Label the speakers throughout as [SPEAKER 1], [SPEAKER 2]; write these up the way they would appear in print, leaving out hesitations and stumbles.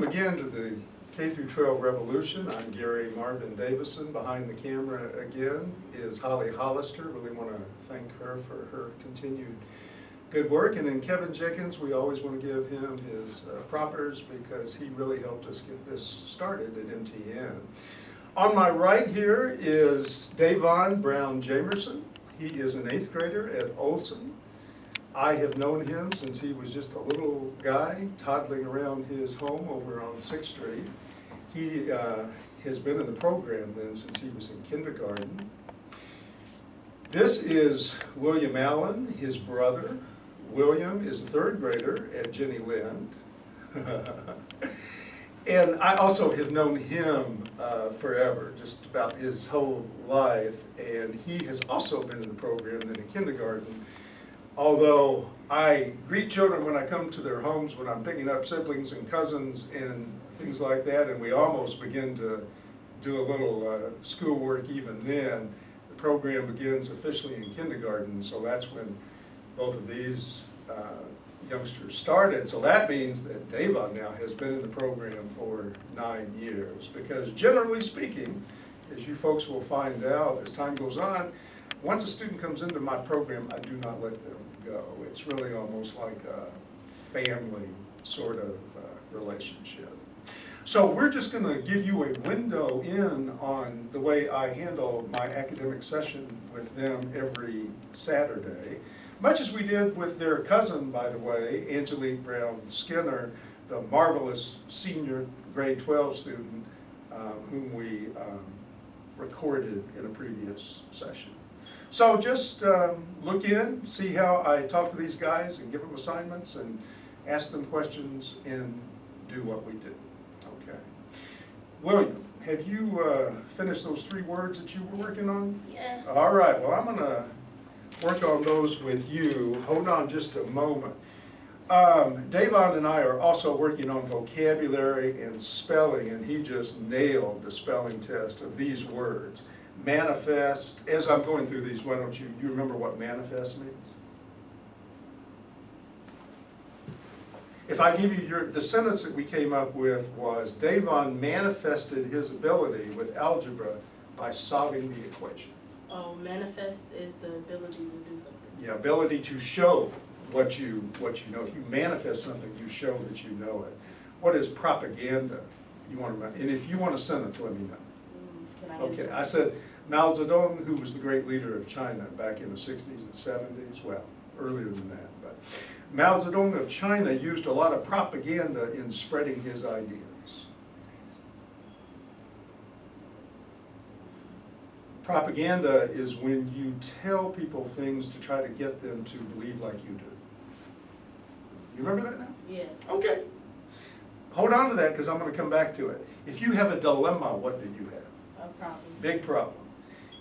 [SPEAKER 1] Welcome again to the K through 12 Revolution. I'm Gary Marvin Davison. Behind the camera again is Holly Hollister. Really want to thank her for her continued good work. And then Kevin Jenkins, we always want to give him his propers because he really helped us get this started at MTN. On my right here is Davon Brown Jamerson. He is an 8th grader at Olson. I have known him since he was just a little guy toddling around his home over on 6th Street. He has been in the program then since he was in kindergarten. This is William Allen, his brother. William is a 3rd grader at Jenny Lind. And I also have known him forever, just about his whole life. And he has also been in the program then in kindergarten. Although I greet children when I come to their homes, when I'm picking up siblings and cousins and things like that, and we almost begin to do a little schoolwork even then, the program begins officially in kindergarten, so that's when both of these youngsters started. So that means that Davon now has been in the program for 9 years, because generally speaking, as you folks will find out as time goes on, once a student comes into my program, I do not let them go. It's really almost like a family sort of relationship. So we're just going to give you a window in on the way I handle my academic session with them every Saturday, much as we did with their cousin, by the way, Angelique Brown Skinner, the marvelous senior grade 12 student whom we recorded in a previous session. So just look in, see how I talk to these guys and give them assignments and ask them questions and do what we do. Okay. William, have you finished those 3 words that you were working on?
[SPEAKER 2] Yeah.
[SPEAKER 1] All right, well, I'm going to work on those with you. Hold on just a moment. Davon and I are also working on vocabulary and spelling, and he just nailed the spelling test of these words. Manifest. As I'm going through these, why don't you remember what manifest means? If I give you the sentence that we came up with was, Davon manifested his ability with algebra by solving the equation.
[SPEAKER 2] Oh, manifest is the ability to do something.
[SPEAKER 1] Yeah, ability to show what you know. If you manifest something, you show that you know it. What is propaganda? You want to, and if you want a sentence, let me know.
[SPEAKER 2] Can I
[SPEAKER 1] Okay, I said Mao Zedong, who was the great leader of China back in the 60s and 70s, well, earlier than that, but Mao Zedong of China used a lot of propaganda in spreading his ideas. Propaganda is when you tell people things to try to get them to believe like you do. You remember that now?
[SPEAKER 2] Yeah.
[SPEAKER 1] Okay. Hold on to that because I'm going to come back to it. If you have a dilemma, what do you have?
[SPEAKER 2] A problem.
[SPEAKER 1] Big problem.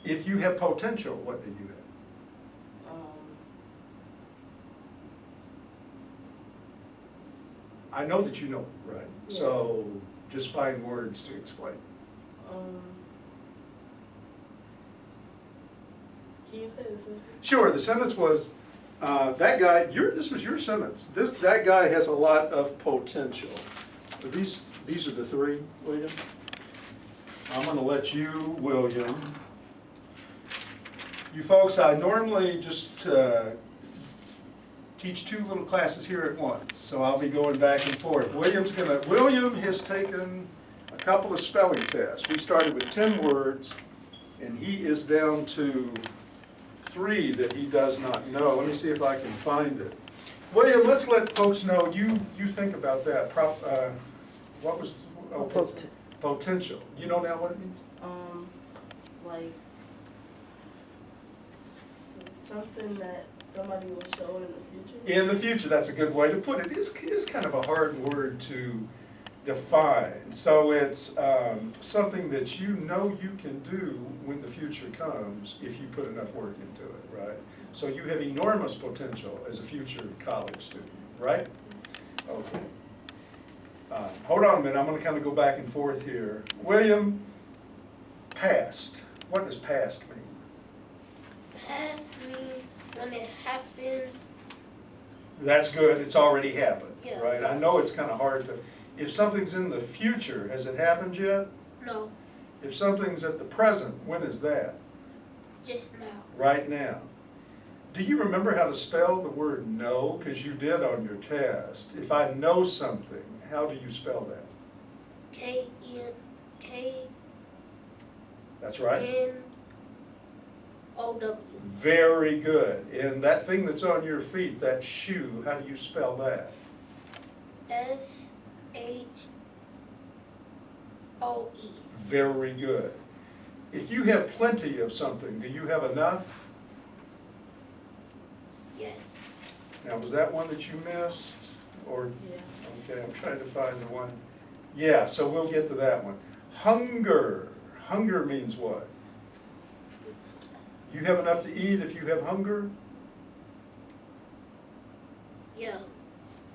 [SPEAKER 1] If you have potential, what do you have? I know that you know, right?
[SPEAKER 2] Yeah.
[SPEAKER 1] So just find words to explain.
[SPEAKER 2] Can you say the sentence?
[SPEAKER 1] Sure. The sentence was, that guy. This was your sentence. That guy has a lot of potential. These are the 3, William. I'm going to let you, William. You folks, I normally just teach 2 little classes here at once, so I'll be going back and forth. William has taken a couple of spelling tests. We started with 10 words, and he is down to 3 that he does not know. Let me see if I can find it. William, let's let folks know, you think about that. What was, potential. You know now what it means?
[SPEAKER 2] Like something that somebody will show in the future.
[SPEAKER 1] In the future, that's a good way to put it. It is kind of a hard word to define. So it's something that you know you can do when the future comes if you put enough work into it, right? So you have enormous potential as a future college student, right? Okay. Hold on a minute. I'm going to kind of go back and forth here. William, past. What does past mean?
[SPEAKER 3] Past means when it happened.
[SPEAKER 1] That's good. It's already happened,
[SPEAKER 3] Yeah.
[SPEAKER 1] right? I know it's kind of hard to. If something's in the future, has it happened yet?
[SPEAKER 3] No.
[SPEAKER 1] If something's at the present, when is that?
[SPEAKER 3] Just now.
[SPEAKER 1] Right now. Do you remember how to spell the word know? Because you did on your test. If I know something, how do you spell that?
[SPEAKER 3] K-N-K.
[SPEAKER 1] That's right.
[SPEAKER 3] N-O-W.
[SPEAKER 1] Very good. And that thing that's on your feet, that shoe, how do you spell that?
[SPEAKER 3] S-H-O-E.
[SPEAKER 1] Very good. If you have plenty of something, do you have enough?
[SPEAKER 3] Yes.
[SPEAKER 1] Now, was that one that you missed? Or,
[SPEAKER 2] Yeah.
[SPEAKER 1] okay, I'm trying to find the one. Yeah, so we'll get to that one. Hunger. Hunger means what? You have enough to eat if you have hunger?
[SPEAKER 3] Yeah.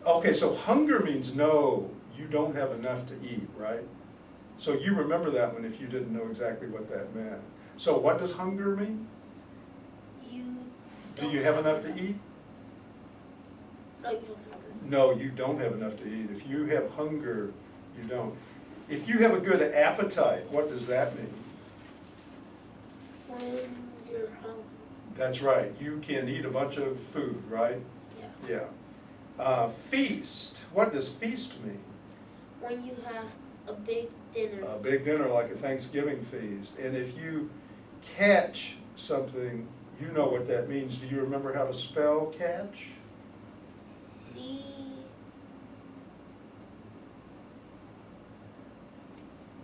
[SPEAKER 1] Okay, so hunger means no, you don't have enough to eat, right? So you remember that one if you didn't know exactly what that meant. So what does hunger mean? Do you have enough to eat?
[SPEAKER 3] No, you don't have enough.
[SPEAKER 1] No, you don't have enough to eat. If you have hunger, you don't. If you have a good appetite, what does that mean?
[SPEAKER 3] When you're hungry.
[SPEAKER 1] That's right, you can eat a bunch of food, right?
[SPEAKER 3] Yeah.
[SPEAKER 1] Yeah. Feast, what does feast mean?
[SPEAKER 3] When you have a big dinner.
[SPEAKER 1] A big dinner like a Thanksgiving feast. And if you catch something, you know what that means. Do you remember how to spell catch?
[SPEAKER 3] C.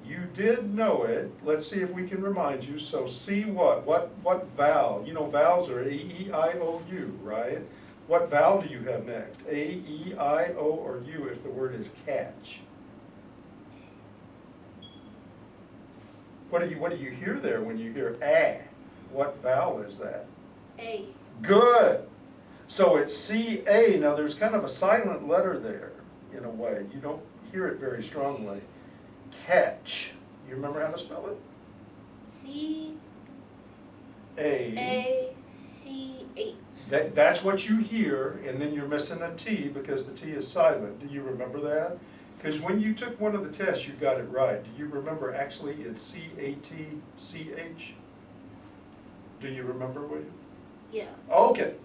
[SPEAKER 1] You did know it. Let's see if we can remind you. So C what? What vowel? You know vowels are A-E-I-O-U, right? What vowel do you have next? A-E-I-O or U if the word is catch? What do you hear there when you hear A? What vowel is that?
[SPEAKER 3] A.
[SPEAKER 1] Good. So it's C-A. Now there's kind of a silent letter there in a way. You don't hear it very strongly. Catch. You remember how to spell it?
[SPEAKER 3] C.
[SPEAKER 1] A.
[SPEAKER 3] A-C-H.
[SPEAKER 1] That's what you hear, and then you're missing a T because the T is silent. Do you remember that? Because when you took one of the tests, you got it right. Do you remember actually it's C-A-T-C-H? Do you remember, William?
[SPEAKER 3] Yeah.
[SPEAKER 1] Okay.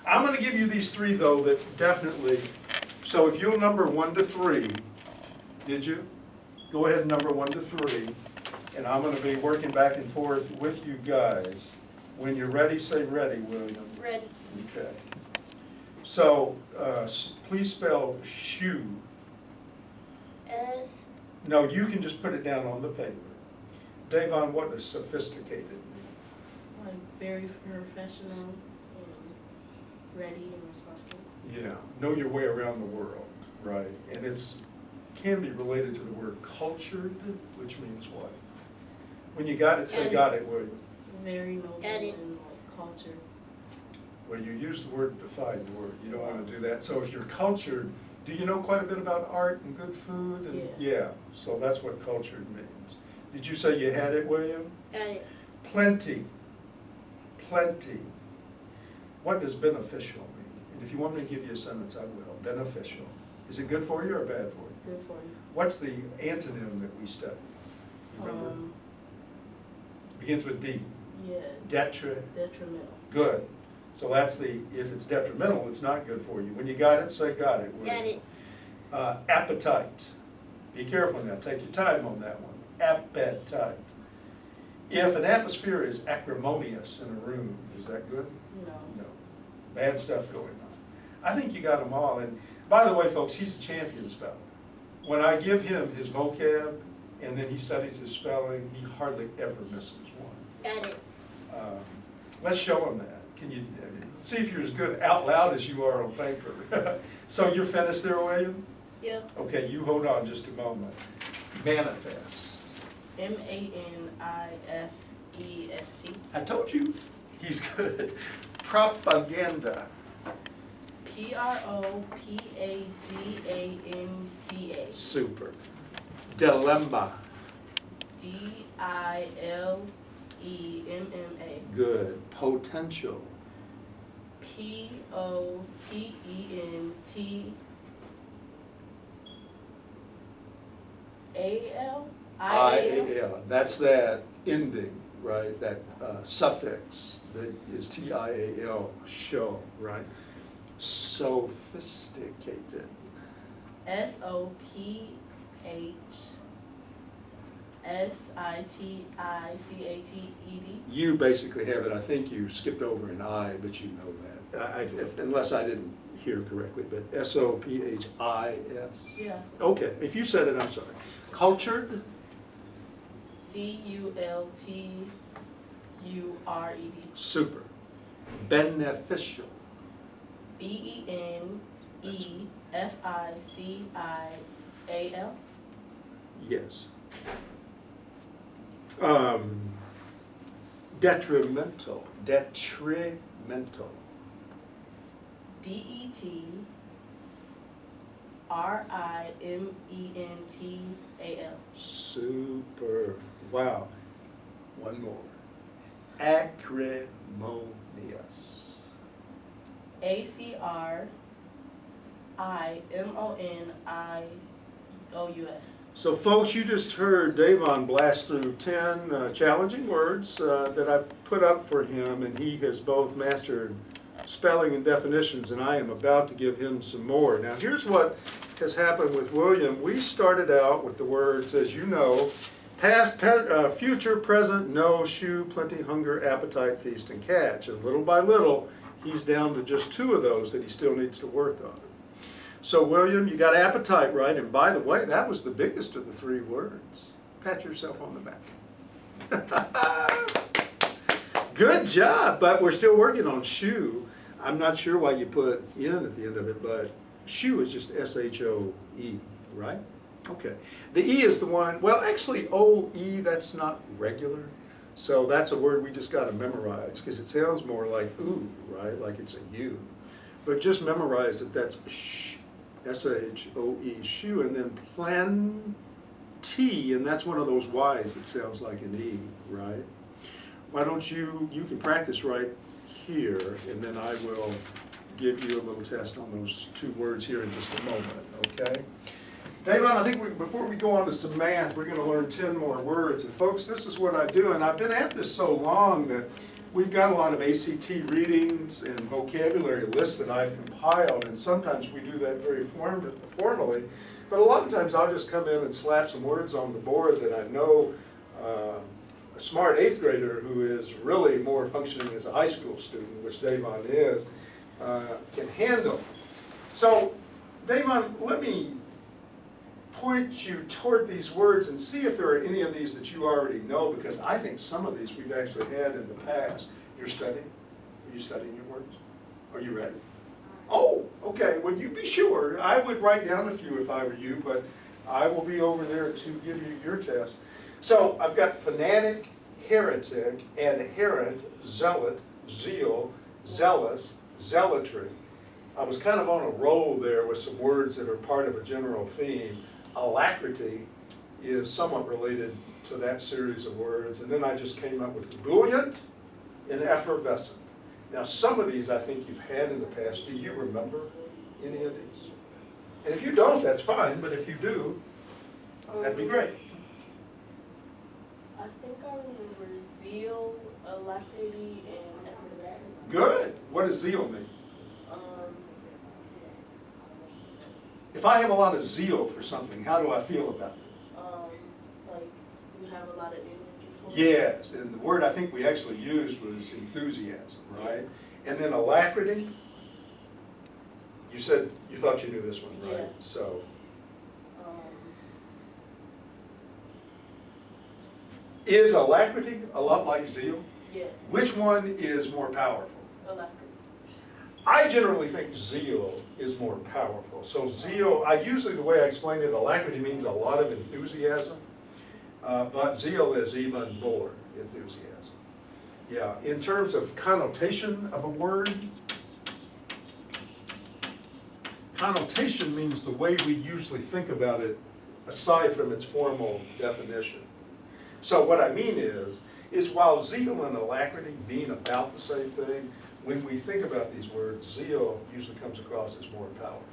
[SPEAKER 1] I'm going to give you these three, though, that definitely, so if you'll number 1 to 3, did you? Go ahead and number 1 to 3, and I'm going to be working back and forth with you guys. When you're ready, say ready, William.
[SPEAKER 3] Ready.
[SPEAKER 1] Okay. So, please spell shoe.
[SPEAKER 3] S.
[SPEAKER 1] No, you can just put it down on the paper. Davon, what does sophisticated mean?
[SPEAKER 2] Like very professional and ready and responsible.
[SPEAKER 1] Yeah, know your way around the world, right? And can be related to the word cultured, which means what? When you got it, say got it, William.
[SPEAKER 2] Very noble
[SPEAKER 3] Edit.
[SPEAKER 2] and like culture.
[SPEAKER 1] Well, you use the word to define the word. You don't want to do that. So if you're cultured, do you know quite a bit about art and good food? And yeah, so that's what cultured means. Did you say you had it, William?
[SPEAKER 3] Got it.
[SPEAKER 1] Plenty. Plenty. What does beneficial mean? And if you want me to give you a sentence, I will. Beneficial. Is it good for you or bad for you?
[SPEAKER 2] Good for you.
[SPEAKER 1] What's the antonym that we study? You remember? Begins with D.
[SPEAKER 2] Yeah. Detrimental.
[SPEAKER 1] Good. So that's if it's detrimental, it's not good for you. When you got it, say got it.
[SPEAKER 3] Got it.
[SPEAKER 1] Appetite. Be careful now. Take your time on that one. Appetite. If an atmosphere is acrimonious in a room, is that good?
[SPEAKER 2] No.
[SPEAKER 1] No. Bad stuff going on. I think you got them all. And by the way, folks, he's a champion speller. When I give him his vocab and then he studies his spelling, he hardly ever misses one.
[SPEAKER 3] Got it.
[SPEAKER 1] Let's show him that. Can you see if you're as good out loud as you are on paper? So you're finished there, William?
[SPEAKER 3] Yeah.
[SPEAKER 1] Okay, you hold on just a moment. Manifest.
[SPEAKER 2] M-A-N-I-F-E-S-T.
[SPEAKER 1] I told you, he's good. Propaganda.
[SPEAKER 2] P-R-O-P-A-G-A-N-D-A.
[SPEAKER 1] Super. Dilemma.
[SPEAKER 2] D-I-L-E-M-M-A.
[SPEAKER 1] Good. Potential.
[SPEAKER 2] P-O-T-E-N-T. I-A-L?
[SPEAKER 1] I-A-L. That's that ending, right? That suffix that is T-I-A-L, show, right? Sophisticated.
[SPEAKER 2] S-O-P-H-S-I-T-I-C-A-T-E-D.
[SPEAKER 1] You basically have it. I think you skipped over an I, but you know that. Unless I didn't hear correctly, but S-O-P-H-I-S?
[SPEAKER 2] Yes.
[SPEAKER 1] Okay, if you said it, I'm sorry. Cultured?
[SPEAKER 2] C-U-L-T-U-R-E-D.
[SPEAKER 1] Super. Beneficial?
[SPEAKER 2] B-E-N-E-F-I-C-I-A-L.
[SPEAKER 1] Yes. Detrimental. Detrimental.
[SPEAKER 2] D-E-T-R-I-M-E-N-T-A-L.
[SPEAKER 1] Super. Wow. One more. Acrimonious.
[SPEAKER 2] A-C-R-I-M-O-N-I-O-U-S.
[SPEAKER 1] So folks, you just heard Davon blast through 10 challenging words that I put up for him, and he has both mastered spelling and definitions, and I am about to give him some more. Now here's what has happened with William. We started out with the words, as you know, past, future, present, know, shoe, plenty, hunger, appetite, feast, and catch. And little by little, he's down to just 2 of those that he still needs to work on. So William, you got appetite right, and by the way, that was the biggest of the 3 words. Pat yourself on the back. Good job, but we're still working on shoe. I'm not sure why you put in at the end of it, but shoe is just S-H-O-E, right? Okay. The E is the one, well, actually O-E, that's not regular. So that's a word we just got to memorize because it sounds more like ooh, right? Like it's a U. But just memorize that that's sh, S-H-O-E, shoe, and then plenty, and that's one of those Y's that sounds like an E, right? Why don't you can practice right here, and then I will give you a little test on those 2 words here in just a moment, okay? Davon, I think before we go on to some math, we're going to learn 10 more words. And folks, this is what I do, and I've been at this so long that we've got a lot of ACT readings and vocabulary lists that I've compiled, and sometimes we do that very formally. But a lot of times I'll just come in and slap some words on the board that I know a smart 8th grader who is really more functioning as a high school student, which Davon is, can handle. So, Davon, let me point you toward these words and see if there are any of these that you already know, because I think some of these we've actually had in the past. You're studying? Are you studying your words? Are you ready? Oh, okay. Well, you be sure. I would write down a few if I were you, but I will be over there to give you your test. So I've got fanatic, heretic, adherent, zealot, zeal, zealous, zealotry. I was kind of on a roll there with some words that are part of a general theme. Alacrity is somewhat related to that series of words. And then I just came up with ebullient and effervescent. Now some of these I think you've had in the past. Do you remember any of these? And if you don't, that's fine, but if you do, that'd be great.
[SPEAKER 2] I think I remember zeal, alacrity, and effervescent.
[SPEAKER 1] Good. What does zeal mean? If I have a lot of zeal for something, how do I feel about it?
[SPEAKER 2] Like you have a lot of energy for it.
[SPEAKER 1] Yes, and the word I think we actually used was enthusiasm, right? And then alacrity, you said you thought you knew this one, right?
[SPEAKER 2] Yeah.
[SPEAKER 1] So, is alacrity a lot like zeal?
[SPEAKER 2] Yeah,
[SPEAKER 1] Which one is more powerful?
[SPEAKER 2] alacrity.
[SPEAKER 1] I generally think zeal is more powerful. So zeal, the way I explain it, alacrity means a lot of enthusiasm, but zeal is even more enthusiasm. Yeah, in terms of connotation of a word, connotation means the way we usually think about it aside from its formal definition. So what I mean is while zeal and alacrity being about the same thing, when we think about these words, zeal usually comes across as more powerful,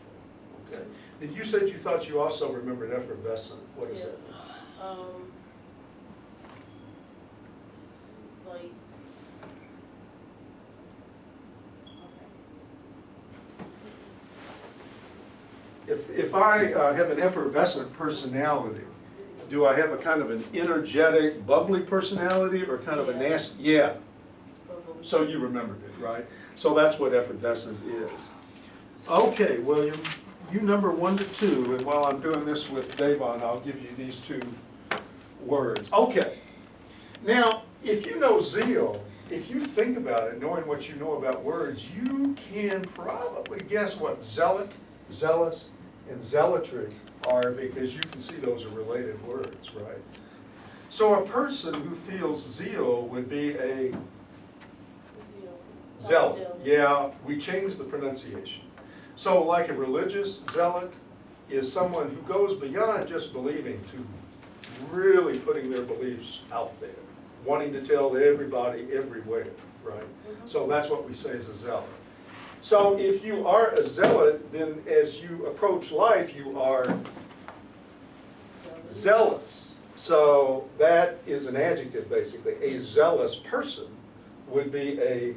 [SPEAKER 1] Okay. And you said you thought you also remembered effervescent. What is
[SPEAKER 2] Yeah.
[SPEAKER 1] that?
[SPEAKER 2] Like,
[SPEAKER 1] If I have an effervescent personality, do I have a kind of an energetic, bubbly personality or kind of a
[SPEAKER 2] Yeah.
[SPEAKER 1] nasty? Yeah.
[SPEAKER 2] okay.
[SPEAKER 1] So you remembered it, right? So that's what effervescent is. Okay, William, you number 1 to 2, and while I'm doing this with Davon, I'll give you these 2 words. Okay. Now, if you know zeal, if you think about it, knowing what you know about words, you can probably guess what zealot, zealous, and zealotry are, because you can see those are related words, right? So a person who feels zeal would be a zealot. Yeah, we changed the pronunciation. So like a religious zealot is someone who goes beyond just believing to really putting their beliefs out there, wanting to tell everybody everywhere, right? So that's what we say is a zealot. So if you are a zealot, then as you approach life, you are zealous. So that is an adjective, basically. A zealous person would be a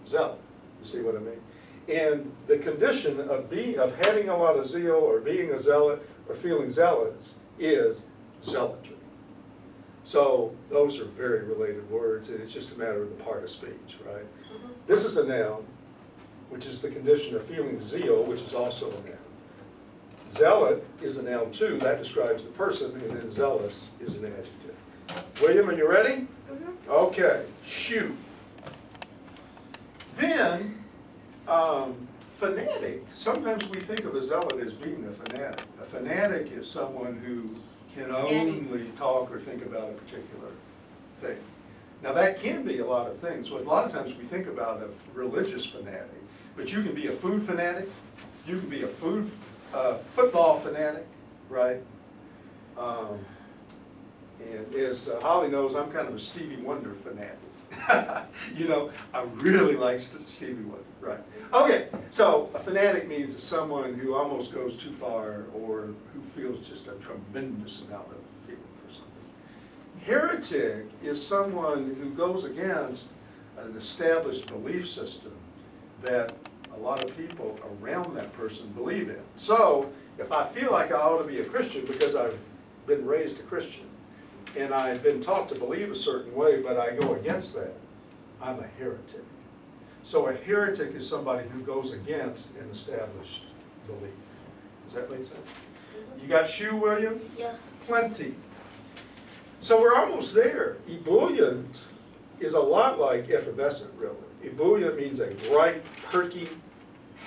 [SPEAKER 1] zealot. You see what I mean? And the condition of having a lot of zeal or being a zealot or feeling zealous is zealotry. So those are very related words, and it's just a matter of the part of speech, right? This is a noun, which is the condition of feeling zeal, which is also a noun. Zealot is a noun too, that describes the person, and then zealous is an adjective. William, are you ready? Okay, shoot. Then, fanatic. Sometimes we think of a zealot as being a fanatic. A fanatic is someone who can only talk or think about a particular thing. Now that can be a lot of things. So a lot of times we think about a religious fanatic, but you can be a food fanatic, you can be a football fanatic, right? And as Holly knows, I'm kind of a Stevie Wonder fanatic. You know, I really like Stevie Wonder, right? Okay, so a fanatic means someone who almost goes too far or who feels just a tremendous amount of feeling for something. Heretic is someone who goes against an established belief system that a lot of people around that person believe in. So if I feel like I ought to be a Christian because I've been raised a Christian, and I've been taught to believe a certain way, but I go against that, I'm a heretic. So a heretic is somebody who goes against an established belief. Does that make sense? You got shoe, William?
[SPEAKER 3] Yeah.
[SPEAKER 1] Plenty. So we're almost there. Ebullient is a lot like effervescent, really. Ebullient means a bright, perky,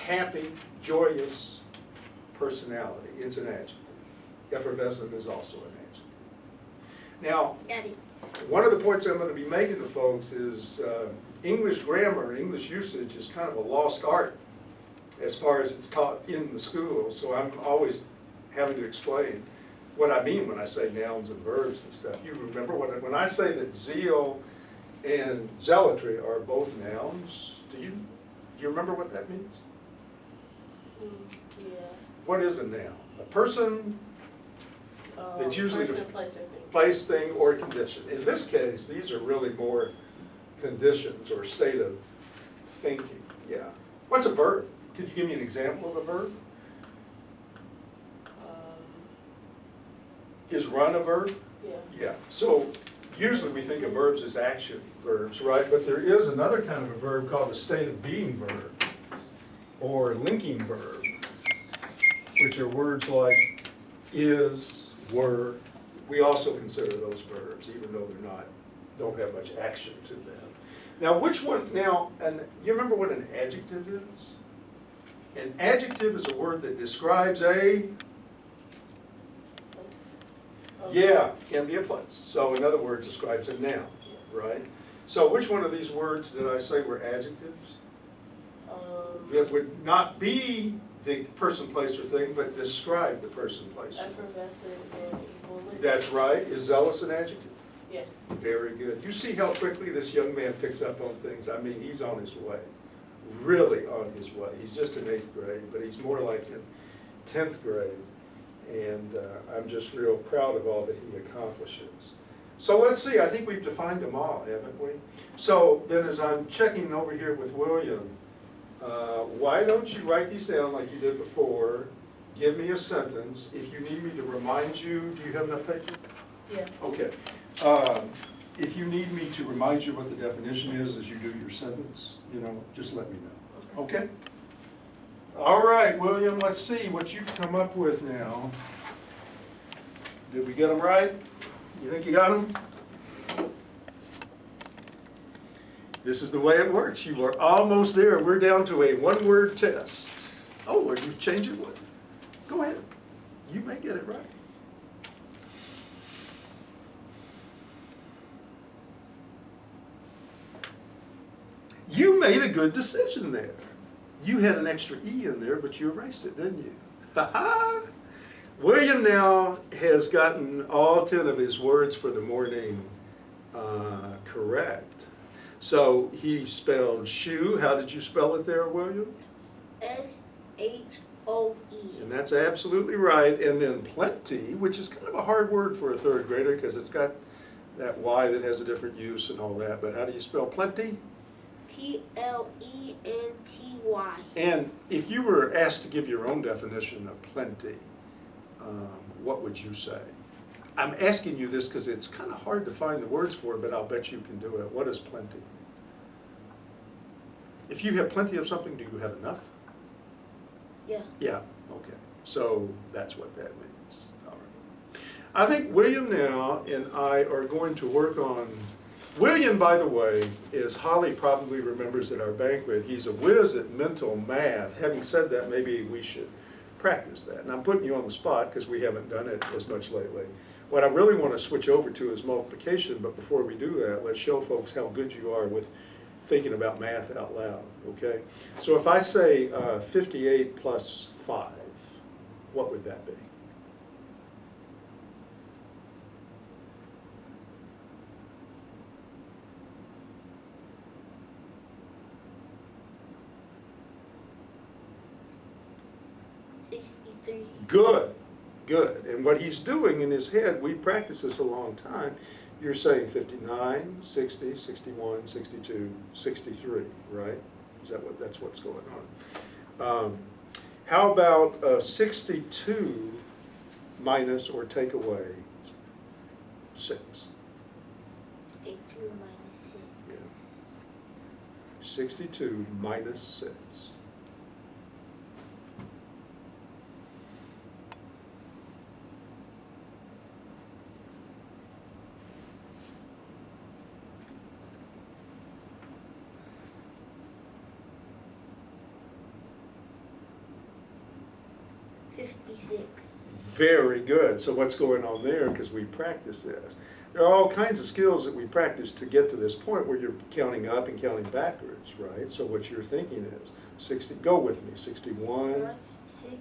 [SPEAKER 1] happy, joyous personality. It's an adjective. Effervescent is also an adjective. Now,
[SPEAKER 3] Daddy.
[SPEAKER 1] one of the points I'm going to be making to folks is English grammar, English usage is kind of a lost art as far as it's taught in the school. So I'm always having to explain what I mean when I say nouns and verbs and stuff. You remember when I say that zeal and zealotry are both nouns, do you remember what that means?
[SPEAKER 2] Yeah.
[SPEAKER 1] What is a noun? A person, it's usually
[SPEAKER 2] Person, place, or thing.
[SPEAKER 1] place, thing, or condition. In this case, these are really more conditions or state of thinking. Yeah. What's a verb? Could you give me an example of a verb? Is run a verb?
[SPEAKER 2] Yeah.
[SPEAKER 1] Yeah. So usually we think of verbs as action verbs, right? But there is another kind of a verb called a state of being verb or linking verb, which are words like is, were. We also consider those verbs, even though they're don't have much action to them. Now, which one, and you remember what an adjective is? An adjective is a word that describes yeah, can be a place. So in other words, describes a noun, right? So which one of these words did I say were adjectives? That would not be the person, place, or thing, but describe the person, place, or thing.
[SPEAKER 2] Effervescent and ebullient.
[SPEAKER 1] That's right. Is zealous an adjective?
[SPEAKER 2] Yes.
[SPEAKER 1] Very good. You see how quickly this young man picks up on things? I mean, he's on his way. Really on his way. He's just in 8th grade, but he's more like 10th grade. And I'm just real proud of all that he accomplishes. So let's see, I think we've defined them all, haven't we? So then as I'm checking over here with William, why don't you write these down like you did before? Give me a sentence. If you need me to remind you, do you have enough paper?
[SPEAKER 2] Yeah.
[SPEAKER 1] Okay. If you need me to remind you what the definition is as you do your sentence, just let me know. Okay? All right, William, let's see what you've come up with now. Did we get them right? You think you got them? This is the way it works. You are almost there. We're down to a one-word test. Oh, are you changing one? Go ahead. You may get it right. You made a good decision there. You had an extra E in there, but you erased it, didn't you? Ha-ha! William now has gotten all 10 of his words for the morning correct. So he spelled shoe. How did you spell it there, William?
[SPEAKER 3] S-H-O-E.
[SPEAKER 1] And that's absolutely right. And then plenty, which is kind of a hard word for a third grader because it's got that Y that has a different use and all that. But how do you spell plenty?
[SPEAKER 3] P-L-E-N-T-Y.
[SPEAKER 1] And if you were asked to give your own definition of plenty, what would you say? I'm asking you this because it's kind of hard to find the words for it, but I'll bet you can do it. What is plenty? If you have plenty of something, do you have enough?
[SPEAKER 3] Yeah.
[SPEAKER 1] Yeah, okay. So that's what that means. All right. I think William now and I are going to work on, William, by the way, as Holly probably remembers at our banquet, he's a whiz at mental math. Having said that, maybe we should practice that. And I'm putting you on the spot because we haven't done it as much lately. What I really want to switch over to is multiplication, but before we do that, let's show folks how good you are with thinking about math out loud, okay? So if I say 58 plus 5, what would that be? Good, good. And what he's doing in his head, we practiced this a long time, you're saying 59, 60, 61, 62, 63, right? That's what's going on. How about 62 minus or take away 6?
[SPEAKER 3] 62 minus 6.
[SPEAKER 1] Yeah. 62 minus 6.
[SPEAKER 3] 56.
[SPEAKER 1] Very good. So what's going on there, because we practice this. There are all kinds of skills that we practice to get to this point where you're counting up and counting backwards, right? So what you're thinking is 60, go with me, 61,
[SPEAKER 3] 60,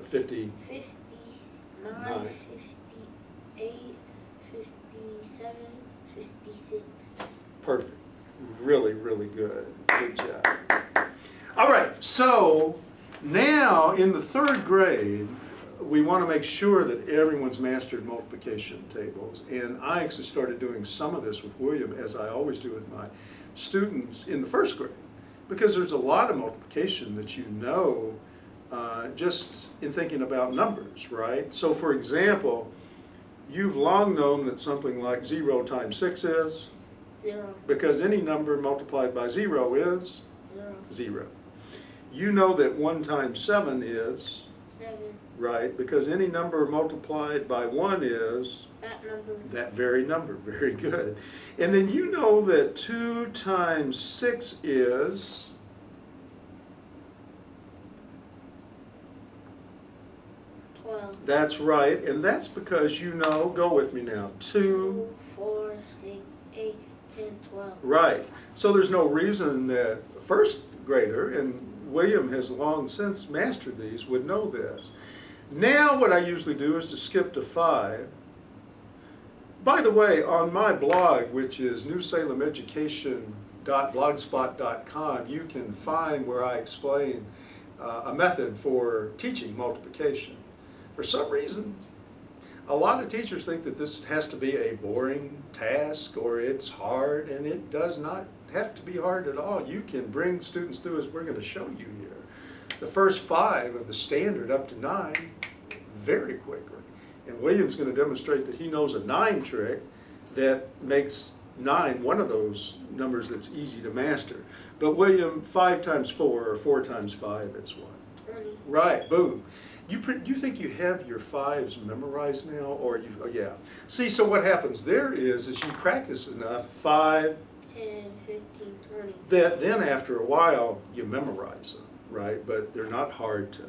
[SPEAKER 1] 50,
[SPEAKER 3] 59, 58, 57, 56.
[SPEAKER 1] perfect. Really, really good. Good job. All right, so now in the third grade, we want to make sure that everyone's mastered multiplication tables. And I actually started doing some of this with William, as I always do with my students in the first grade, because there's a lot of multiplication that you know just in thinking about numbers, right? So for example, you've long known that something like 0 times 6 is?
[SPEAKER 3] 0.
[SPEAKER 1] Because any number multiplied by 0 is?
[SPEAKER 3] 0.
[SPEAKER 1] 0. You know that 1 times 7 is?
[SPEAKER 3] 7.
[SPEAKER 1] Right, because any number multiplied by 1 is?
[SPEAKER 3] That number.
[SPEAKER 1] That very number. Very good. And then you know that 2 times 6 is?
[SPEAKER 3] 12.
[SPEAKER 1] That's right, and that's because you know, go with me now, 2,
[SPEAKER 3] 4, 6, 8, 10, 12.
[SPEAKER 1] right. So there's no reason that a first grader, and William has long since mastered these, would know this. Now what I usually do is to skip to 5. By the way, on my blog, which is newsalemeducation.blogspot.com, you can find where I explain a method for teaching multiplication. For some reason, a lot of teachers think that this has to be a boring task or it's hard, and it does not have to be hard at all. You can bring students through, as we're going to show you here, the first 5 of the standard up to 9 very quickly. And William's going to demonstrate that he knows a 9 trick that makes 9 one of those numbers that's easy to master. But William, 5 times 4 or 4 times 5 is what?
[SPEAKER 3] 20.
[SPEAKER 1] Right, boom. You think you have your 5s memorized now, or you? Oh, yeah. See, so what happens there is you practice enough, 5,
[SPEAKER 3] 10, 15, 20.
[SPEAKER 1] that then after a while you memorize them, right? But they're not hard to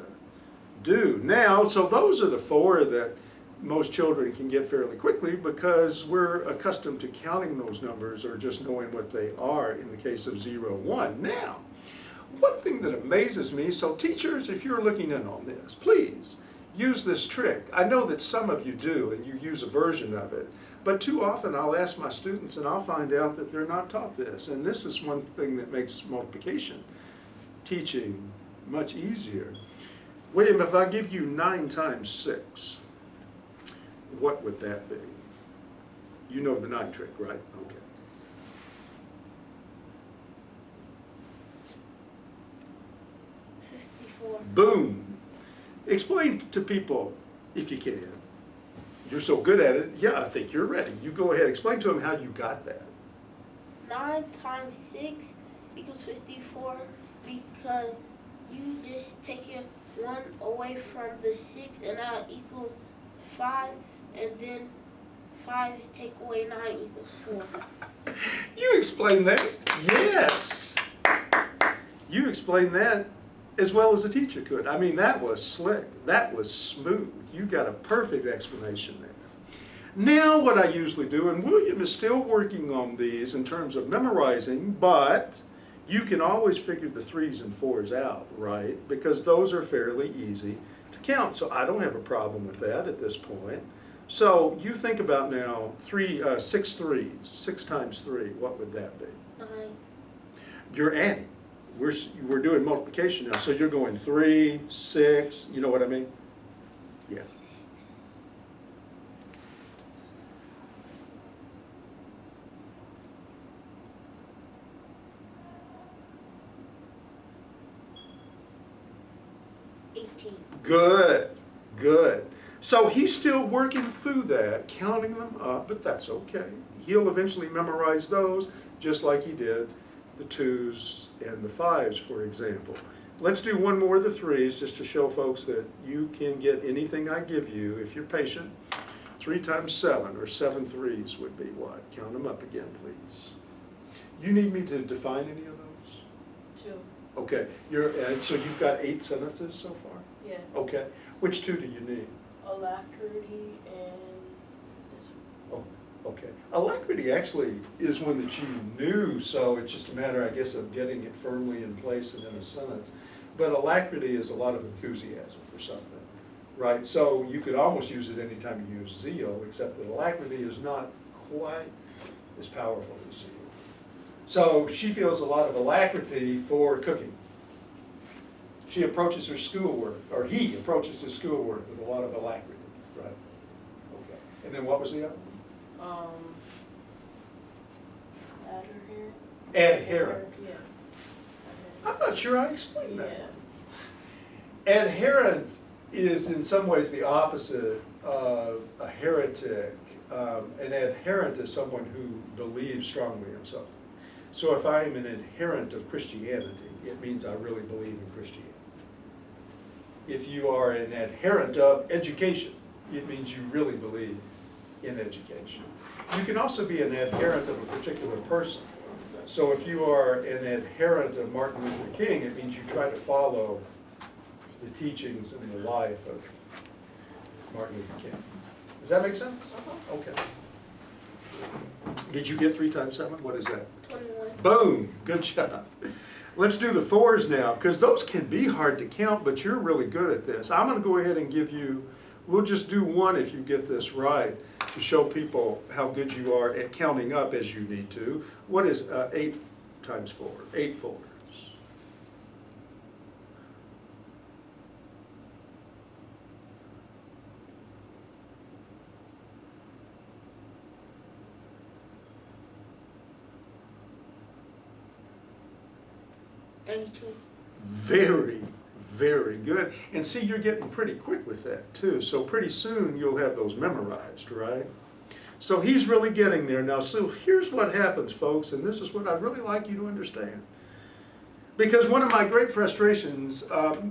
[SPEAKER 1] do. Now, so those are the 4 that most children can get fairly quickly because we're accustomed to counting those numbers or just knowing what they are in the case of 0, 1. Now, one thing that amazes me, so teachers, if you're looking in on this, please use this trick. I know that some of you do and you use a version of it, but too often I'll ask my students and I'll find out that they're not taught this. And this is one thing that makes multiplication teaching much easier. William, if I give you 9 times 6, what would that be? You know the 9 trick, right? Okay. Boom. Explain to people, if you can. You're so good at it. Yeah, I think you're ready. You go ahead. Explain to them how you got that.
[SPEAKER 3] 9 times 6 equals 54 because you just take your 1 away from the 6 and that equals 5, and then 5 take away 9 equals 4.
[SPEAKER 1] You explained that. Yes. You explained that as well as a teacher could. I mean, that was slick. That was smooth. You got a perfect explanation there. Now what I usually do, and William is still working on these in terms of memorizing, but you can always figure the 3s and 4s out, right? Because those are fairly easy to count. So I don't have a problem with that at this point. So you think about now 6 3s, 6 times 3, what would that be?
[SPEAKER 3] 9.
[SPEAKER 1] You're adding. We're doing multiplication now, so you're going 3, 6, you know what I mean? Yeah. Good, good. So he's still working through that, counting them up, but that's okay. He'll eventually memorize those, just like he did the 2s and the 5s, for example. Let's do one more of the 3s, just to show folks that you can get anything I give you if you're patient. 3 times 7, or 7 3s would be what? Count them up again, please. You need me to define any of those?
[SPEAKER 2] 2.
[SPEAKER 1] Okay, so you've got 8 sentences so far?
[SPEAKER 2] Yeah.
[SPEAKER 1] Okay, which 2 do you need?
[SPEAKER 2] Alacrity and this one.
[SPEAKER 1] Oh, okay. Alacrity actually is one that you knew, so it's just a matter, I guess, of getting it firmly in place and in a sentence. But alacrity is a lot of enthusiasm for something, right? So you could almost use it anytime you use zeal, except that alacrity is not quite as powerful as zeal. So she feels a lot of alacrity for cooking. She approaches her schoolwork, or he approaches his schoolwork with a lot of alacrity, right? Okay. And then what was the other one? Adherent.
[SPEAKER 2] Yeah.
[SPEAKER 1] I'm not sure I explained that.
[SPEAKER 2] Yeah.
[SPEAKER 1] Adherent is in some ways the opposite of a heretic. An adherent is someone who believes strongly in something. So if I am an adherent of Christianity, it means I really believe in Christianity. If you are an adherent of education, it means you really believe in education. You can also be an adherent of a particular person. So if you are an adherent of Martin Luther King, it means you try to follow the teachings and the life of Martin Luther King. Does that make sense? Okay. Did you get 3 times 7? What is that?
[SPEAKER 3] 21.
[SPEAKER 1] Boom, good job. Let's do the 4s now, because those can be hard to count, but you're really good at this. I'm going to go ahead and give you, we'll just do one if you get this right, to show people how good you are at counting up as you need to. What is 8 times 4? 8 4s.
[SPEAKER 3] 32.
[SPEAKER 1] Very, very good. And see, you're getting pretty quick with that too. So pretty soon you'll have those memorized, right? So he's really getting there now. So here's what happens, folks, and this is what I'd really like you to understand. Because one of my great frustrations,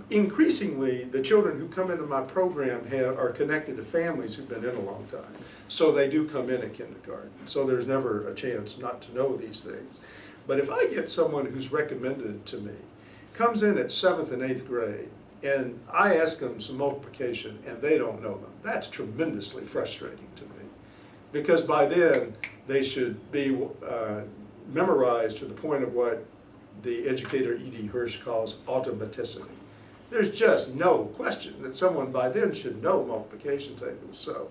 [SPEAKER 1] increasingly, the children who come into my program are connected to families who've been in a long time. So they do come in at kindergarten. So there's never a chance not to know these things. But if I get someone who's recommended to me, comes in at 7th and 8th grade, and I ask them some multiplication and they don't know them, that's tremendously frustrating to me. Because by then, they should be memorized to the point of what the educator E.D. Hirsch calls automaticity. There's just no question that someone by then should know multiplication tables. So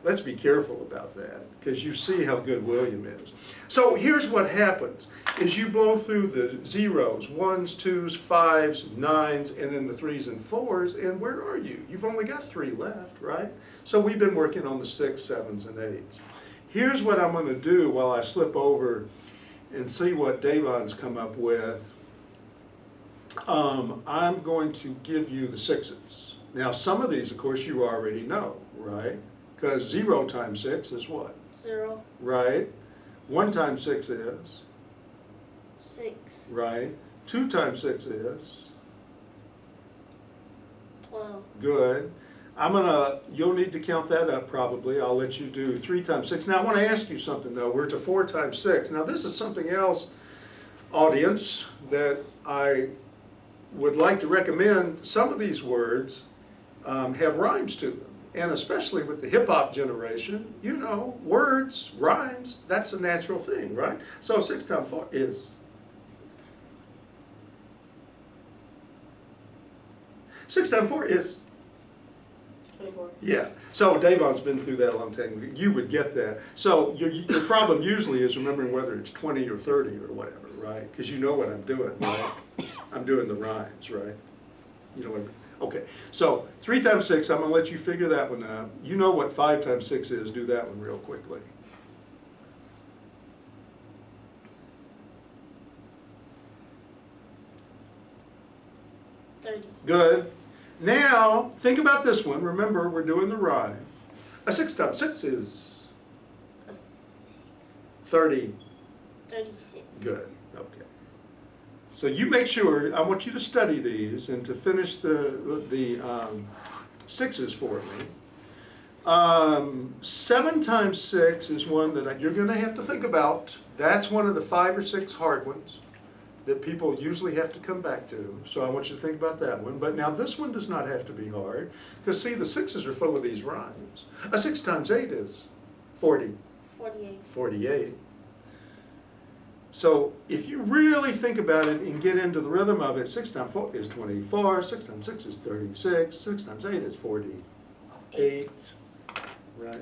[SPEAKER 1] let's be careful about that, because you see how good William is. So here's what happens, is you blow through the zeros, 1s, 2s, 5s, 9s, and then the 3s and 4s, and where are you? You've only got 3 left, right? So we've been working on the 6s, 7s, and 8s. Here's what I'm going to do while I slip over and see what Davon's come up with. I'm going to give you the 6s. Now some of these, of course, you already know, right? Because 0 times 6 is what?
[SPEAKER 3] 0.
[SPEAKER 1] Right. 1 times 6 is?
[SPEAKER 3] 6.
[SPEAKER 1] Right. 2 times 6 is?
[SPEAKER 3] 12.
[SPEAKER 1] Good. You'll need to count that up probably. I'll let you do 3 times 6. Now I want to ask you something though. We're to 4 times 6. Now this is something else, audience, that I would like to recommend. Some of these words have rhymes to them. And especially with the hip-hop generation, you know, words, rhymes, that's a natural thing, right? So 6 times 4 is? 6 times 4 is?
[SPEAKER 2] 24.
[SPEAKER 1] Yeah. So Davon's been through that a long time. You would get that. So your problem usually is remembering whether it's 20 or 30 or whatever, right? Because you know what I'm doing, right? I'm doing the rhymes, right? You know what Okay, so 3 times 6, I'm going to let you figure that one out. You know what 5 times 6 is. Do that one real quickly. Good. Now, think about this one. Remember, we're doing the rhyme. A 6 times 6 is? 30.
[SPEAKER 3] 36.
[SPEAKER 1] Good. Okay. So you make sure, I want you to study these and to finish the 6s for me. 7 times 6 is one that you're going to have to think about. That's one of the 5 or 6 hard ones that people usually have to come back to. So I want you to think about that one. But now this one does not have to be hard, because see, the 6s are full of these rhymes. A 6 times 8 is 40.
[SPEAKER 3] 48.
[SPEAKER 1] 48. So if you really think about it and get into the rhythm of it, 6 times 4 is 24, 6 times 6 is 36, 6 times 8 is 48, right?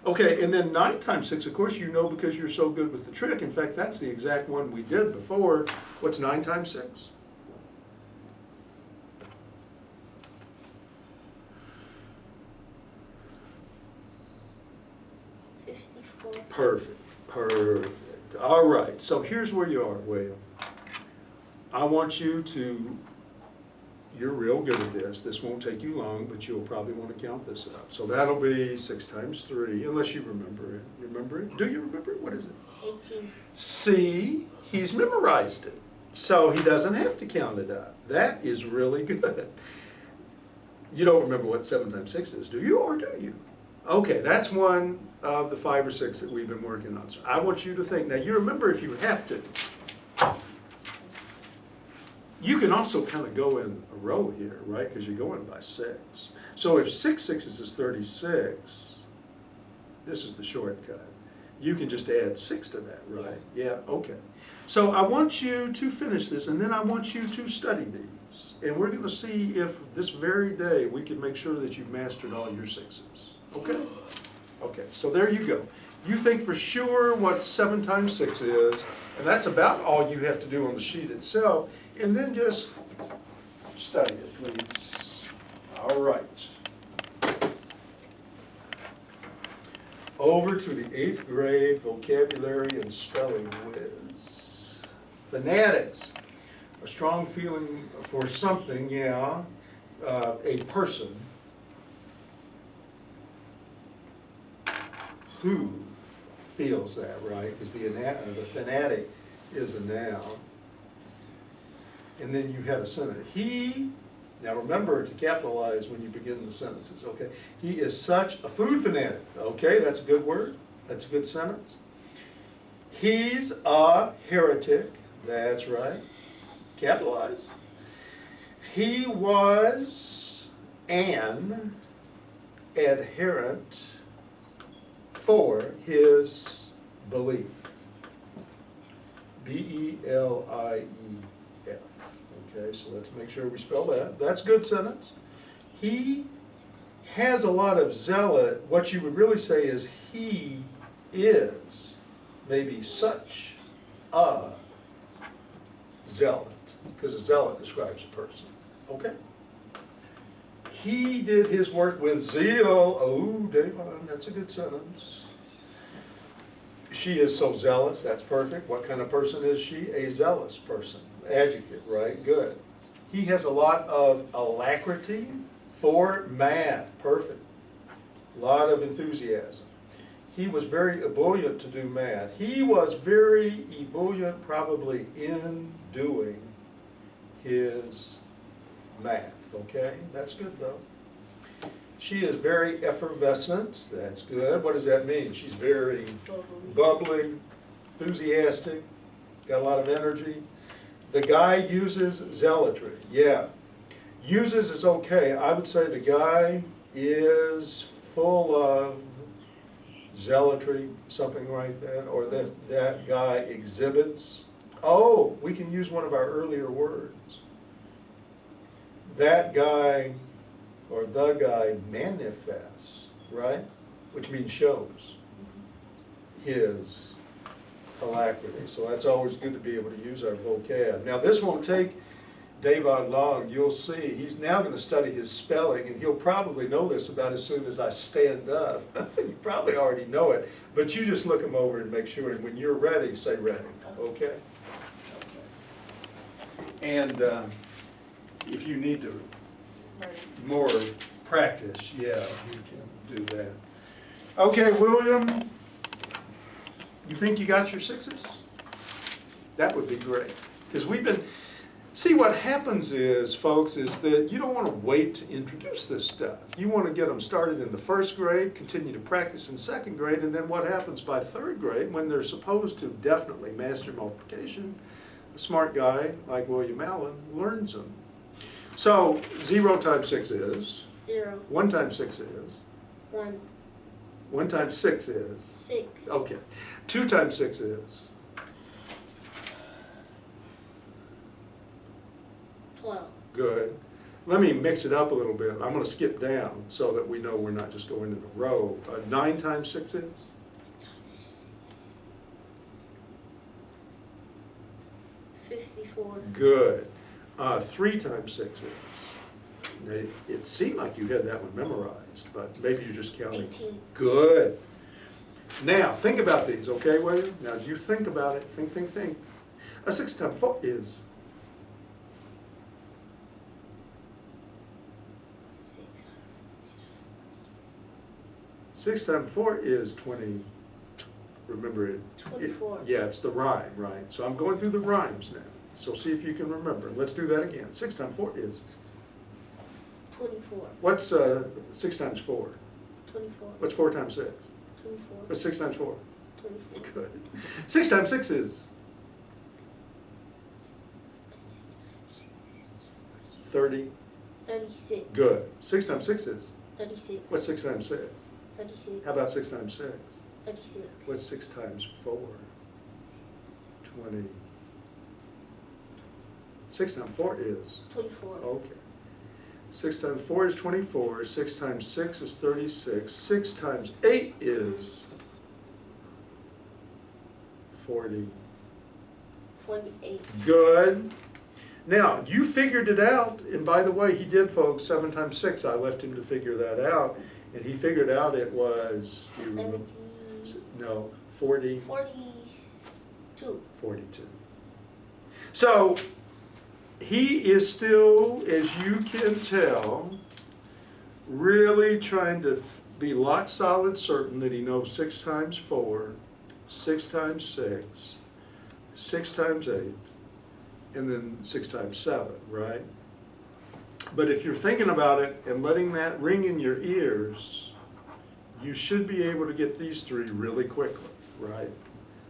[SPEAKER 1] Okay, and then 9 times 6, of course, you know, because you're so good with the trick. In fact, that's the exact one we did before. What's 9 times 6?
[SPEAKER 3] 54.
[SPEAKER 1] Perfect, perfect. All right, so here's where you are, William. I want you to, you're real good at this. This won't take you long, but you'll probably want to count this up. So that'll be 6 times 3, unless you remember it. Remember it? Do you remember it? What is it?
[SPEAKER 3] 18.
[SPEAKER 1] See, he's memorized it. So he doesn't have to count it up. That is really good. You don't remember what 7 times 6 is, do you, or do you? Okay, that's one of the 5 or 6 that we've been working on. So I want you to think. Now you remember, if you have to, you can also kind of go in a row here, right? Because you're going by 6. So if 6 6s is 36, this is the shortcut. You can just add 6 to that, right? Yeah, okay. So I want you to finish this, and then I want you to study these. And we're going to see if this very day we can make sure that you've mastered all your 6s. Okay? Okay, so there you go. You think for sure what 7 times 6 is, and that's about all you have to do on the sheet itself, and then just study it, please. All right. Over to the 8th grade vocabulary and spelling whiz. Phonetics. A strong feeling for something, yeah. A person who feels that, right? Because the fanatic is a noun. And then you have a sentence. He, now remember to capitalize when you begin the sentences, okay? He is such a food fanatic. Okay, that's a good word. That's a good sentence. He's a heretic. That's right. Capitalize. He was an adherent for his belief. B-E-L-I-E-F. Okay, so let's make sure we spell that. That's a good sentence. He has a lot of zealot. What you would really say is he is maybe such a zealot, because a zealot describes a person. Okay? He did his work with zeal. Oh, Davon, that's a good sentence. She is so zealous. That's perfect. What kind of person is she? A zealous person. Adjective, right? Good. He has a lot of alacrity for math. Perfect. A lot of enthusiasm. He was very ebullient to do math. He was very ebullient probably in doing his math. Okay? That's good though. She is very effervescent. That's good. What does that mean? She's very bubbly, enthusiastic, got a lot of energy. The guy uses zealotry. Yeah. Uses is okay. I would say the guy is full of zealotry, something like that, or that guy exhibits. Oh, we can use one of our earlier words. That guy or the guy manifests, right? Which means shows his alacrity. So that's always good to be able to use our vocab. Now this won't take Davon long. You'll see. He's now going to study his spelling, and he'll probably know this about as soon as I stand up. You probably already know it, but you just look him over and make sure. And when you're ready, say ready. Okay? And if you need to more practice, yeah, you can do that. Okay, William, you think you got your sixes? That would be great. Because we've been, see what happens is, folks, is that you don't want to wait to introduce this stuff. You want to get them started in the first grade, continue to practice in second grade, and then what happens by third grade when they're supposed to definitely master multiplication, a smart guy like William Allen learns them. So 0 times 6 is?
[SPEAKER 3] 0.
[SPEAKER 1] 1 times 6 is?
[SPEAKER 3] 1.
[SPEAKER 1] 1 times 6 is?
[SPEAKER 3] 6.
[SPEAKER 1] Okay. 2 times 6 is?
[SPEAKER 3] 12.
[SPEAKER 1] Good. Let me mix it up a little bit. I'm going to skip down so that we know we're not just going in a row. 9 times 6 is?
[SPEAKER 3] 54.
[SPEAKER 1] Good. 3 times 6 is? Now, it seemed like you had that one memorized, but maybe you're just counting.
[SPEAKER 3] 18.
[SPEAKER 1] Good. Now, think about these, okay, William? Now, you think about it. Think. 6 times 4 is? 6 times 4 is 20. Remember it.
[SPEAKER 3] 24.
[SPEAKER 1] Yeah, it's the rhyme, right? So I'm going through the rhymes now. So see if you can remember. Let's do that again. 6 times 4 is?
[SPEAKER 3] 24.
[SPEAKER 1] What's 6 times 4?
[SPEAKER 3] 24.
[SPEAKER 1] What's 4 times 6?
[SPEAKER 3] 24.
[SPEAKER 1] What's 6 times 4?
[SPEAKER 3] 24.
[SPEAKER 1] Good. 6 times 6 is? 30.
[SPEAKER 3] 36.
[SPEAKER 1] Good. 6 times 6 is?
[SPEAKER 3] 36.
[SPEAKER 1] What's 6 times 6?
[SPEAKER 3] 36.
[SPEAKER 1] How about 6 times 6?
[SPEAKER 3] 36.
[SPEAKER 1] What's 6 times 4? 20. 6 times 4 is?
[SPEAKER 3] 24.
[SPEAKER 1] Okay. 6 times 4 is 24. 6 times 6 is 36. 6 times 8 is? 40.
[SPEAKER 3] 48.
[SPEAKER 1] Good. Now, you figured it out, and by the way, he did, folks, 7 times 6. I left him to figure that out, and he figured out it was, do you remember? No, 40.
[SPEAKER 3] 42.
[SPEAKER 1] 42. So, he is still, as you can tell, really trying to be lock solid certain that he knows 6 times 4, 6 times 6, 6 times 8, and then 6 times 7, right? But if you're thinking about it and letting that ring in your ears, you should be able to get these 3 really quickly, right?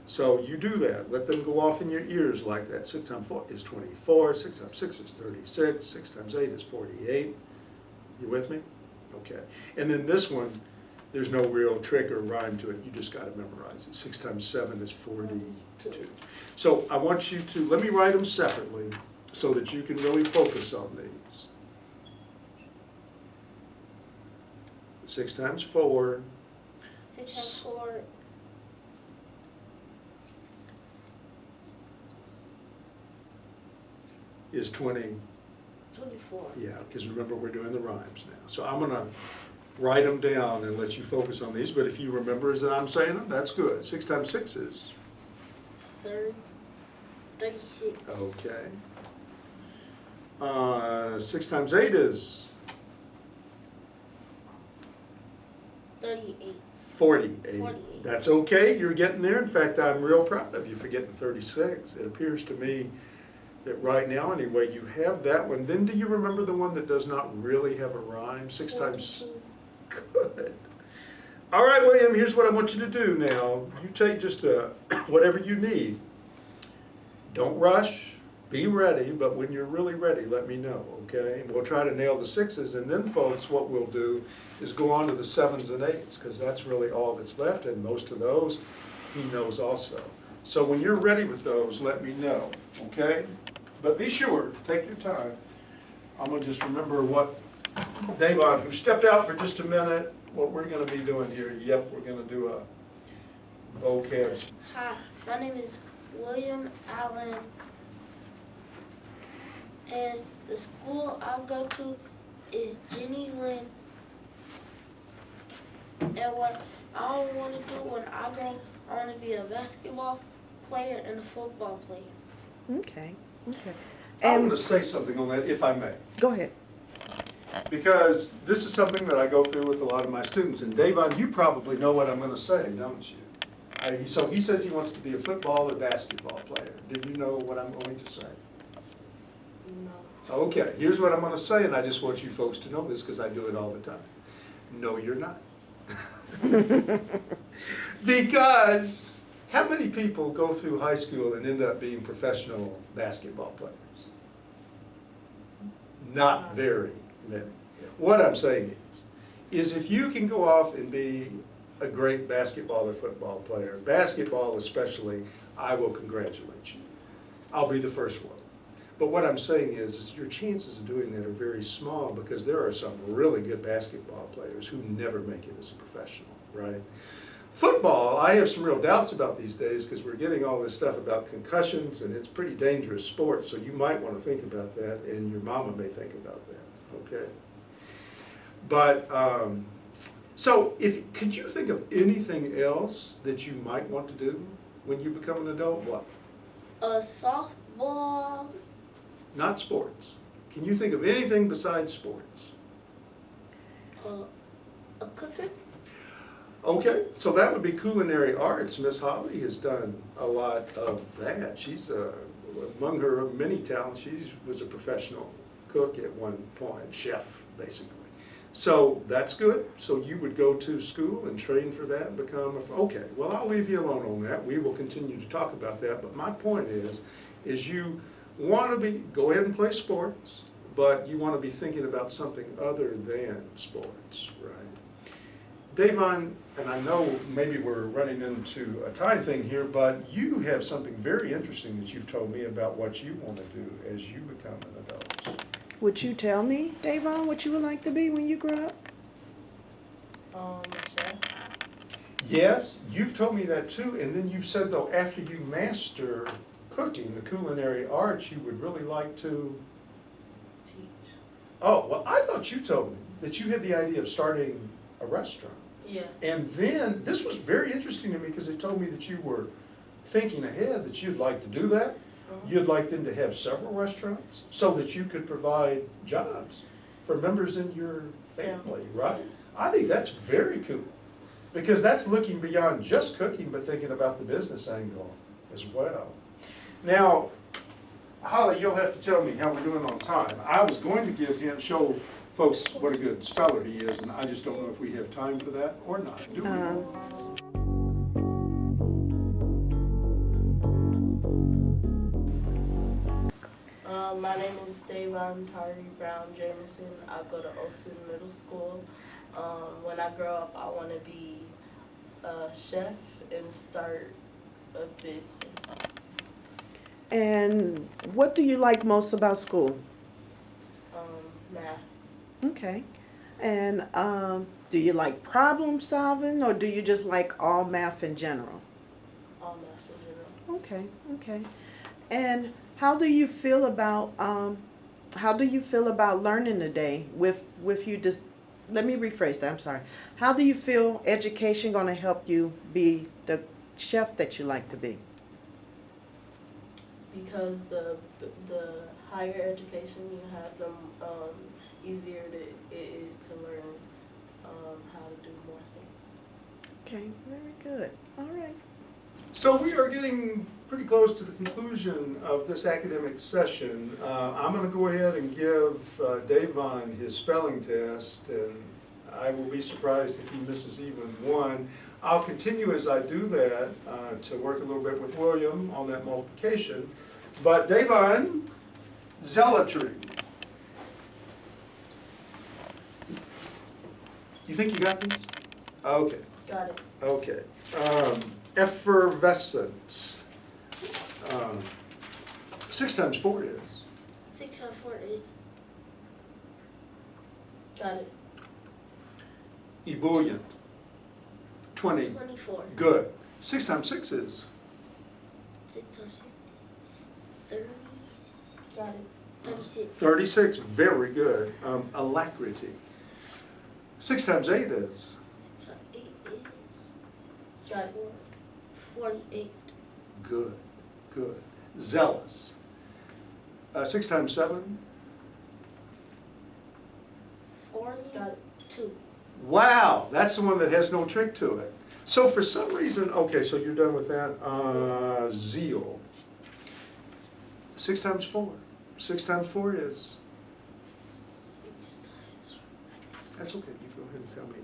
[SPEAKER 1] So you do that. Let them go off in your ears like that. 6 times 4 is 24. 6 times 6 is 36. 6 times 8 is 48. You with me? Okay. And then this one, there's no real trick or rhyme to it. You just got to memorize it. 6 times 7 is 42. So I want you to, let me write them separately so that you can really focus on these. 6 times 4.
[SPEAKER 3] 6 times 4.
[SPEAKER 1] Is 20.
[SPEAKER 3] 24.
[SPEAKER 1] Yeah, because remember we're doing the rhymes now. So I'm going to write them down and let you focus on these. But if you remember as I'm saying them, that's good. 6 times 6 is?
[SPEAKER 3] 36.
[SPEAKER 1] Okay. 6 times 8 is?
[SPEAKER 3] 38.
[SPEAKER 1] 48.
[SPEAKER 3] 48.
[SPEAKER 1] That's okay. You're getting there. In fact, I'm real proud of you for getting 36. It appears to me that right now, anyway, you have that one. Then do you remember the one that does not really have a rhyme? 6 times? Good. All right, William, here's what I want you to do now. You take just whatever you need. Don't rush. Be ready, but when you're really ready, let me know, okay? We'll try to nail the 6s, and then, folks, what we'll do is go on to the 7s and 8s, because that's really all that's left, and most of those he knows also. So when you're ready with those, let me know, okay? But be sure, take your time. I'm going to just remember what Davon, who stepped out for just a minute, what we're going to be doing here. Yep, we're going to do a vocab.
[SPEAKER 3] Hi, my name is William Allen, and the school I go to is Jenny Lynn. And what I want to do when I grow, I want to be a basketball player and a football player.
[SPEAKER 4] Okay, okay.
[SPEAKER 1] I want to say something on that, if I may.
[SPEAKER 4] Go ahead.
[SPEAKER 1] Because this is something that I go through with a lot of my students. And Davon, you probably know what I'm going to say, don't you? So he says he wants to be a football or basketball player. Do you know what I'm going to say?
[SPEAKER 2] No.
[SPEAKER 1] Okay, here's what I'm going to say, and I just want you folks to know this because I do it all the time. No, you're not. Because how many people go through high school and end up being professional basketball players? Not very many. What I'm saying is if you can go off and be a great basketball or football player, basketball especially, I will congratulate you. I'll be the first one. But what I'm saying is your chances of doing that are very small because there are some really good basketball players who never make it as a professional, right? Football, I have some real doubts about these days because we're getting all this stuff about concussions and it's pretty dangerous sport, so you might want to think about that and your mama may think about that, okay? But, so could you think of anything else that you might want to do when you become an adult? What?
[SPEAKER 3] Softball.
[SPEAKER 1] Not sports. Can you think of anything besides sports?
[SPEAKER 3] A cooker.
[SPEAKER 1] Okay, so that would be culinary arts. Miss Holly has done a lot of that. She's, among her many talents, she was a professional cook at one point, chef, basically. So that's good. So you would go to school and train for that and become okay, well, I'll leave you alone on that. We will continue to talk about that. But my point is you want to go ahead and play sports, but you want to be thinking about something other than sports, right? Davon, and I know maybe we're running into a time thing here, but you have something very interesting that you've told me about what you want to do as you become an adult.
[SPEAKER 4] Would you tell me, Davon, what you would like to be when you grow up?
[SPEAKER 2] Chef.
[SPEAKER 1] Yes, you've told me that too, and then you said though after you master cooking, the culinary arts, you would really like to
[SPEAKER 2] Teach.
[SPEAKER 1] Oh, well, I thought you told me that you had the idea of starting a restaurant.
[SPEAKER 2] Yeah.
[SPEAKER 1] And then, this was very interesting to me because it told me that you were thinking ahead that you'd like to do that. You'd like them to have several restaurants so that you could provide jobs for members in your family, right? I think that's very cool, because that's looking beyond just cooking, but thinking about the business angle as well. Now, Holly, you'll have to tell me how we're doing on time. I was going to show folks what a good speller he is, and I just don't know if we have time for that or not. Do we?
[SPEAKER 2] My name is Davon Tari Brown Jameson. I go to Olson Middle School. When I grow up, I want to be a chef and start a business.
[SPEAKER 4] And what do you like most about school?
[SPEAKER 2] Math.
[SPEAKER 4] Okay. And do you like problem solving, or do you just like all math in general?
[SPEAKER 2] All math in general.
[SPEAKER 4] Okay, okay. And how do you feel about learning today with you just, let me rephrase that, I'm sorry. How do you feel education gonna help you be the chef that you like to be?
[SPEAKER 2] Because the higher education you have, the easier it is to learn how to do more things.
[SPEAKER 4] Okay, very good. All right.
[SPEAKER 1] So we are getting pretty close to the conclusion of this academic session. I'm going to go ahead and give Davon his spelling test, and I will be surprised if he misses even one. I'll continue as I do that to work a little bit with William on that multiplication. But Davon, zealotry. You think you got these? Okay.
[SPEAKER 2] Got it.
[SPEAKER 1] Okay. Effervescent. 6 times 4 is?
[SPEAKER 3] 6 times 4 is
[SPEAKER 2] Got it.
[SPEAKER 1] Ebullient. 20.
[SPEAKER 3] 24.
[SPEAKER 1] Good. 6 times 6 is?
[SPEAKER 3] 6 times 6 is 30.
[SPEAKER 2] Got it.
[SPEAKER 3] 36.
[SPEAKER 1] 36. Very good. Alacrity. 6 times 8 is?
[SPEAKER 3] 6 times 8 is
[SPEAKER 2] Got it.
[SPEAKER 3] 48.
[SPEAKER 1] Good. Good. Zealous. 6 times 7?
[SPEAKER 3] 42.
[SPEAKER 1] Wow, that's the one that has no trick to it. So for some reason, okay, so you're done with that. Zeal. 6 times 4. 6 times 4 is? That's okay, you go ahead and tell me.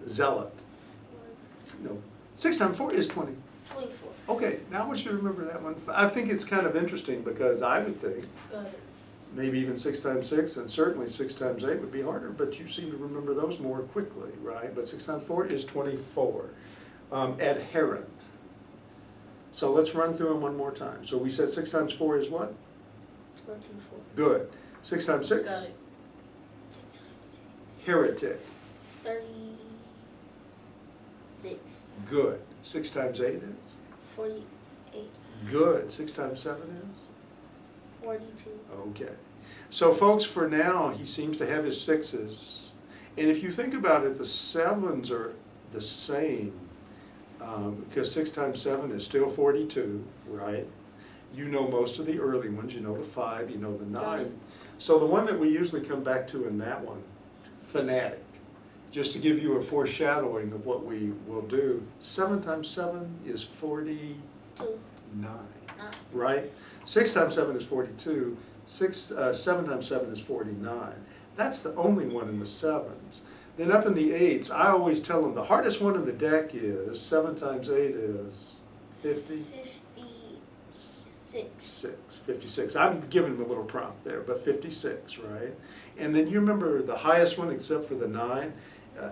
[SPEAKER 1] Zealot. No. 6 times 4 is 20.
[SPEAKER 3] 24.
[SPEAKER 1] Okay, now I want you to remember that one. I think it's kind of interesting because I would think
[SPEAKER 2] Got it.
[SPEAKER 1] maybe even 6 times 6 and certainly 6 times 8 would be harder, but you seem to remember those more quickly, right? But 6 times 4 is 24. Adherent. So let's run through them one more time. So we said 6 times 4 is what?
[SPEAKER 3] 24.
[SPEAKER 1] Good. 6 times 6?
[SPEAKER 2] Got it.
[SPEAKER 1] Heretic.
[SPEAKER 3] 36.
[SPEAKER 1] Good. 6 times 8 is?
[SPEAKER 3] 48.
[SPEAKER 1] Good. 6 times 7 is?
[SPEAKER 3] 42.
[SPEAKER 1] Okay. So folks, for now, he seems to have his 6s. And if you think about it, the 7s are the same. Because 6 times 7 is still 42, right? You know most of the early ones. You know the 5, you know the 9. So the one that we usually come back to in that one, fanatic. Just to give you a foreshadowing of what we will do, 7 times 7 is 49,
[SPEAKER 3] 9.
[SPEAKER 1] right? 6 times 7 is 42, 7 times 7 is 49. That's the only one in the 7s. Then up in the 8s, I always tell them the hardest one in the deck is 7 times 8 is 50? 56. I'm giving them a little prompt there, but 56, right? And then you remember the highest one except for the 9,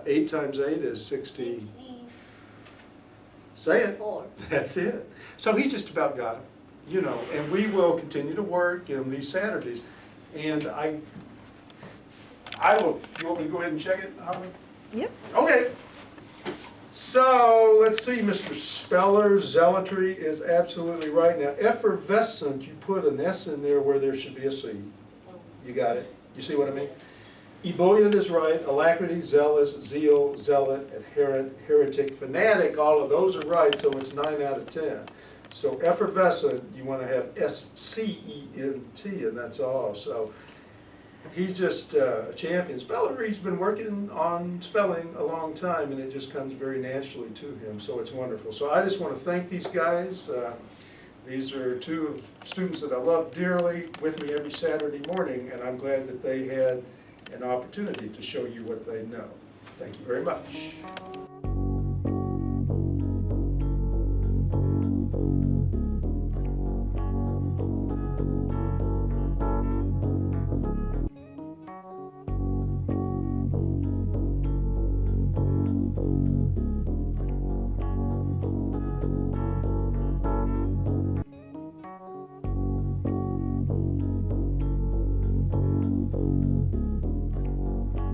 [SPEAKER 1] 8 times 8 is 60. Say it.
[SPEAKER 3] 4.
[SPEAKER 1] That's it. So he just about got it, you know, and we will continue to work in these Saturdays. And I will, you want me to go ahead and check it, Holly?
[SPEAKER 4] Yep.
[SPEAKER 1] Okay. So, let's see, Mr. Speller, zealotry is absolutely right. Now, effervescent, you put an S in there where there should be a C. You got it? You see what I mean? Ebullient is right. Alacrity, zealous, zeal, zealot, adherent, heretic, fanatic, all of those are right, so it's 9 out of 10. So effervescent, you want to have S-C-E-N-T, and that's all. So he's just a champion speller. He's been working on spelling a long time, and it just comes very naturally to him, so it's wonderful. So I just want to thank these guys. These are two students that I love dearly with me every Saturday morning, and I'm glad that they had an opportunity to show you what they know. Thank you very much.